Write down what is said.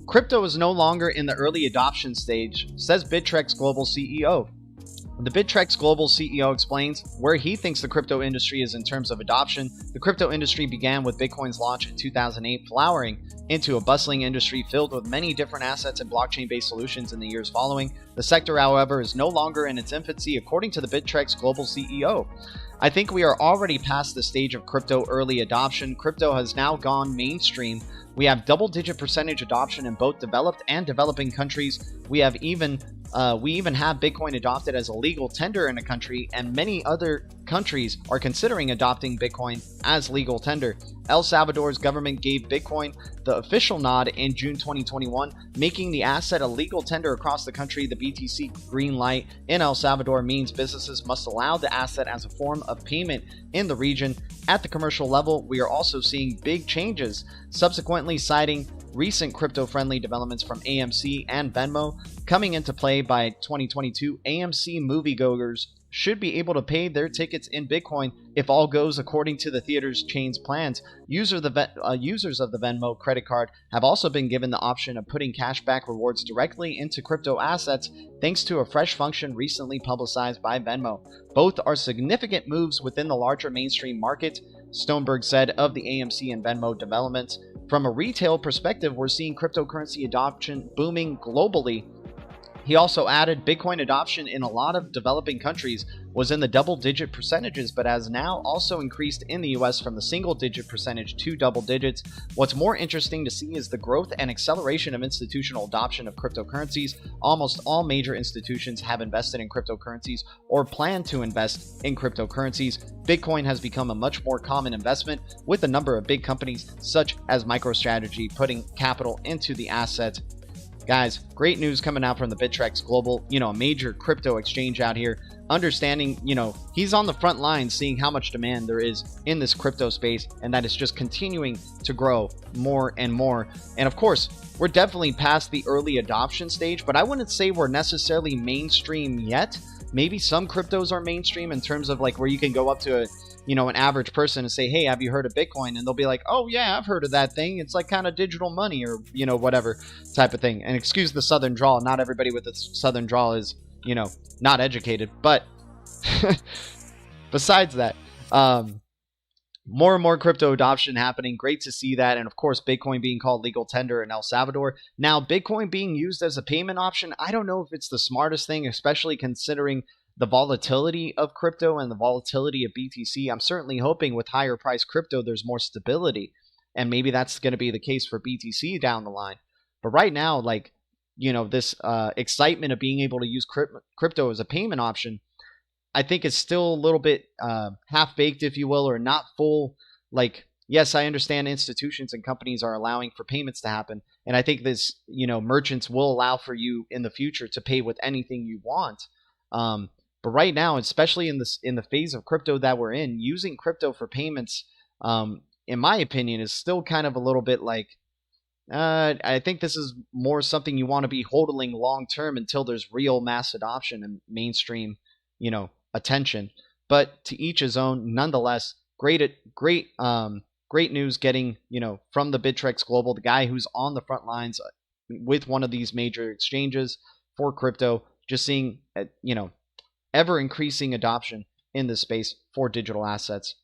Crypto is no longer in the early adoption stage, says BITTREX Global CEO. The BITTREX Global CEO explains where he thinks the crypto industry is in terms of adoption. The crypto industry began with Bitcoin's launch in 2008, flowering into a bustling industry filled with many different assets and blockchain-based solutions in the years following. The sector, however, is no longer in its infancy, according to the BITTREX Global CEO. I think we are already past the stage of crypto early adoption. Crypto has now gone mainstream. We have double-digit percentage adoption in both developed and developing countries. We even have Bitcoin adopted as a legal tender in a country, and many other countries are considering adopting Bitcoin as legal tender. El Salvador's government gave Bitcoin the official nod in June 2021, making the asset a legal tender across the country. The BTC green light in El Salvador means businesses must allow the asset as a form of payment in the region. At the commercial level, we are also seeing big changes, subsequently citing recent crypto-friendly developments from AMC and Venmo. Coming into play by 2022, AMC moviegoers should be able to pay their tickets in Bitcoin if all goes according to the theater's chain's plans. Users of the Venmo credit card have also been given the option of putting cashback rewards directly into crypto assets thanks to a fresh function recently publicized by Venmo. Both are significant moves within the larger mainstream market, Stoneberg said of the AMC and Venmo developments. From a retail perspective, we're seeing cryptocurrency adoption booming globally. He also added Bitcoin adoption in a lot of developing countries was in the double-digit percentages, but has now also increased in the US from the single-digit percentage to double digits. What's more interesting to see is the growth and acceleration of institutional adoption of cryptocurrencies. Almost all major institutions have invested in cryptocurrencies or plan to invest in cryptocurrencies. Bitcoin has become a much more common investment, with a number of big companies such as MicroStrategy putting capital into the asset. Guys, great news coming out from the BITTREX Global, a major crypto exchange out here. Understanding, he's on the front line seeing how much demand there is in this crypto space and that it's just continuing to grow more and more. And of course, we're definitely past the early adoption stage, but I wouldn't say we're necessarily mainstream yet. Maybe some cryptos are mainstream in terms of like where you can go up to an average person and say, hey, have you heard of Bitcoin? And they'll be like, oh yeah, I've heard of that thing. It's like kind of digital money or, whatever type of thing. And excuse the Southern drawl. Not everybody with a Southern drawl is, not educated. But besides that, more and more crypto adoption happening. Great to see that. And of course, Bitcoin being called legal tender in El Salvador. Now, Bitcoin being used as a payment option, I don't know if it's the smartest thing, especially considering the volatility of crypto and the volatility of BTC. I'm certainly hoping with higher price crypto, there's more stability. And maybe that's going to be the case for BTC down the line. But right now, this excitement of being able to use crypto as a payment option, I think it's still a little bit half-baked, if you will, or not full. Yes, I understand institutions and companies are allowing for payments to happen. And I think this, merchants will allow for you in the future to pay with anything you want. But right now, especially in the phase of crypto that we're in, using crypto for payments, in my opinion, is still kind of a little bit I think this is more something you want to be hodling long term until there's real mass adoption and mainstream, attention. But to each his own. Nonetheless, great news getting from the BITTREX Global, the guy who's on the front lines with one of these major exchanges for crypto, just seeing ever increasing adoption in this space for digital assets.